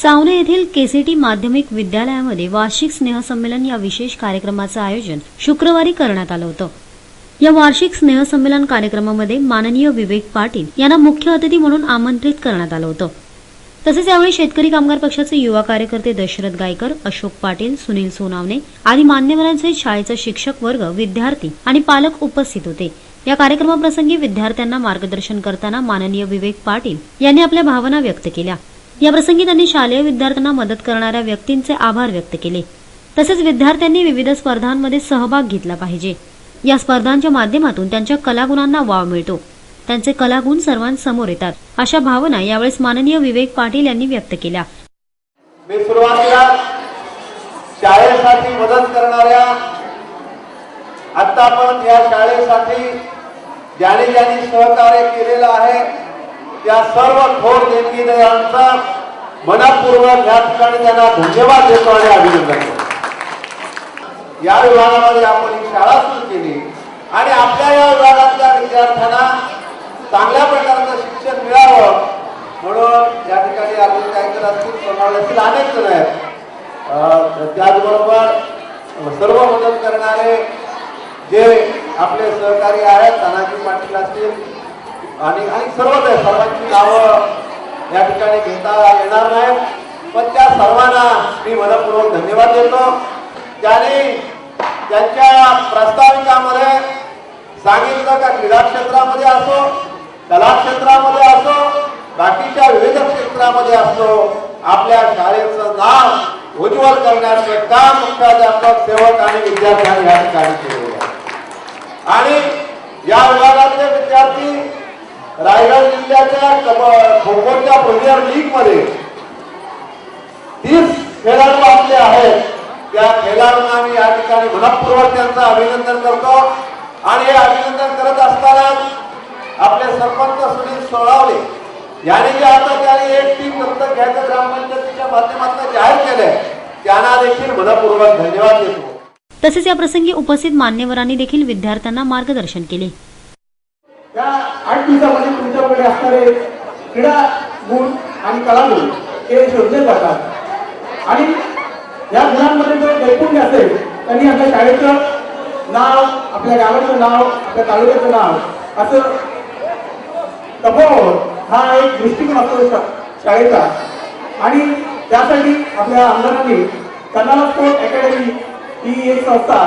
चावणे येथील केसीटी माध्यमिक विद्यालयामध्ये वार्षिक स्नेहसंमेलन या विशेष कार्यक्रमाचे आयोजन शुक्रवारी करण्यात आलं होतं। या वार्षिक स्नेहसंमेलन कार्यक्रमामध्ये माननीय विवेक पाटील यांना मुख्य अतिथी म्हणून आमंत्रित करण्यात आलं होतं। तसेच यावेळी शेतकरी कामगार पक्षाचे युवा कार्यकर्ते दशरथ गायकर, अशोक पाटील, सुनील सोनावणे आदी मान्यवरांचे शाळेचे शिक्षक वर्ग, विद्यार्थी आणि पालक उपस्थित होते। या कार्यक्रमाप्रसंगी विद्यार्थ्यांना मार्गदर्शन करताना माननीय विवेक पाटील यांनी आपल्या भावना व्यक्त केल्या। या प्रसंगी त्यांनी शालेय विद्यार्थ्यांना मदत करणाऱ्या व्यक्तींचे आभार व्यक्त केले। तसेच विद्यार्थ्यांनी विविध स्पर्धांमध्ये सहभाग घेतला पाहिजे। या स्पर्धांच्या माध्यमातून त्यांच्या कलागुणांना वाव मिळतो, त्यांचे कलागुण सर्वांसमोर येतात, अशा भावना यावेळी माननीय विवेक पाटील यांनी व्यक्त केल्या। मी सुरुवातीला शाळेसाठी मदत करणाऱ्या आतापर्यंत या शाळेसाठी ज्यांनी सहकार्य केलेलं आहे त्या सर्व थोर देणगीदारांचा मनपूर्वक या ठिकाणी त्यांना धन्यवाद देतो आणि अभिनंदन करतो। या विभागामध्ये आपण ही शाळा सुरू केली आणि आपल्या या विभागातल्या विद्यार्थ्यांना चांगल्या प्रकारचं शिक्षण मिळावं म्हणून या ठिकाणी अजून काहीतरी असतील, सोनावळे असतील, अनेक जण आहेत। त्याचबरोबर सर्व मदत करणारे जे आपले सहकारी आहेत, तानाजी पाटील असतील आणि सर्वांची नावं या ठिकाणी घेता येणार नाहीत, पण त्या सर्वांना मी मनपूर्वक धन्यवाद देतो। त्याने त्यांच्या प्रस्ताविकामध्ये सांगितलं का क्रीडा क्षेत्रामध्ये असो, कला क्षेत्रामध्ये असो, बाकीच्या विविध क्षेत्रामध्ये असो, आपल्या शाळेचं नाव उज्ज्वल करण्याचे काम मुख्याध्यापक, सेवक आणि विद्यार्थ्यांनी या ठिकाणी केलेले आहे। आणि या विभागातले विद्यार्थी रायगड जिल्ह्याच्या खो-खोच्या प्रीमियर लीग मध्ये 30 खेळाडू आपले आहेत। त्या खेळाडूंना मी या ठिकाणी मनपूर्वक त्यांचं अभिनंदन करतो। आणि हे अभिनंदन करत असताना आपले सरपंच सुनील सोनावणे यांनी जे आता त्यांनी एक टीम दत्तक घ्यायचं ग्रामपंचायतीच्या माध्यमातून जाहीर केलंय, त्यांना देखील मनपूर्वक धन्यवाद देतो। तसेच या प्रसंगी उपस्थित मान्यवरांनी देखील विद्यार्थ्यांना मार्गदर्शन केले। या 8 दिवसामध्ये तुमच्याकडे असणारे क्रीडा गुण आणि कलागुण हे शोधले जातात आणि या गुणांमध्ये जो नैपुण्य असेल त्यांनी आपल्या शाळेचं नाव, आपल्या गावाचं नाव, आपल्या तालुक्याचं नाव असं तपवून हा एक दृष्टिकोन असतो शाळेचा। आणि त्यासाठी आपल्या आमदारांनी कर्नाटक स्पोर्ट अकॅडमी ही एक संस्था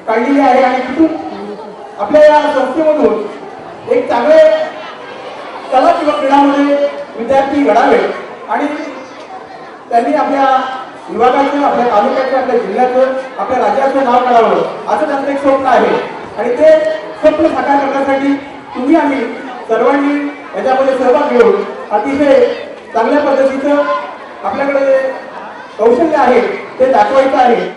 काढलेली आहे आणि तिथून आपल्या या संस्थेमधून एक चांगले कला किंवा क्रीडामध्ये विद्यार्थी घडावे आणि त्यांनी आपल्या विभागाचं, आपल्या तालुक्याचं, आपल्या जिल्ह्याचं, आपल्या राज्याचं नाव काढावं असं त्यांचं एक स्वप्न आहे। आणि ते स्वप्न साकार करण्यासाठी तुम्ही आम्ही सर्वांनी याच्यामध्ये सहभाग घेऊन अतिशय चांगल्या पद्धतीचं आपल्याकडे कौशल्य आहे ते दाखवायचं आहे।